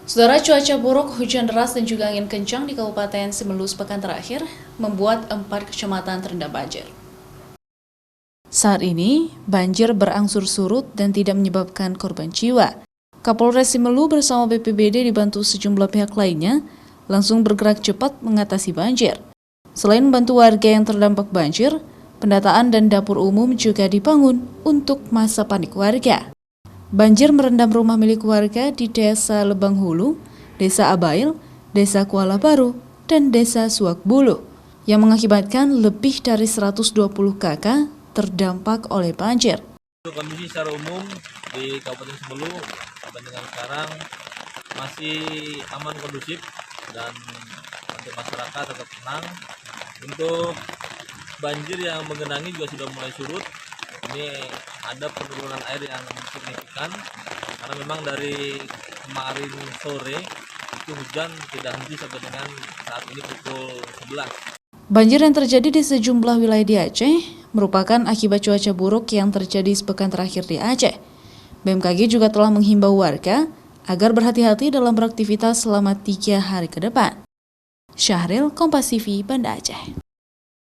Saudara, cuaca buruk, hujan deras dan juga angin kencang di Kabupaten Semeru sepekan terakhir membuat 4 kecamatan terendam banjir. Saat ini, banjir berangsur surut dan tidak menyebabkan korban jiwa. Kapolres Semeru bersama BPBD dibantu sejumlah pihak lainnya langsung bergerak cepat mengatasi banjir. Selain membantu warga yang terdampak banjir, pendataan dan dapur umum juga dibangun untuk masa panik warga. Banjir merendam rumah milik warga di Desa Lebang Hulu, Desa Abail, Desa Kuala Baru, dan Desa Suakbulu, yang mengakibatkan lebih dari 120 kakak terdampak oleh banjir. Kondisi secara umum di Kabupaten Semeru sampai dengan sekarang masih aman, kondusif, dan untuk masyarakat tetap tenang. Untuk banjir yang menggenangi juga sudah mulai surut. Ini ada penurunan air yang signifikan karena memang dari kemarin sore itu hujan tidak henti sampai dengan saat ini pukul 11. Banjir yang terjadi di sejumlah wilayah di Aceh merupakan akibat cuaca buruk yang terjadi sepekan terakhir di Aceh. BMKG juga telah menghimbau warga agar berhati-hati dalam beraktivitas selama 3 hari ke depan. Syahril, Kompas TV, Banda Aceh.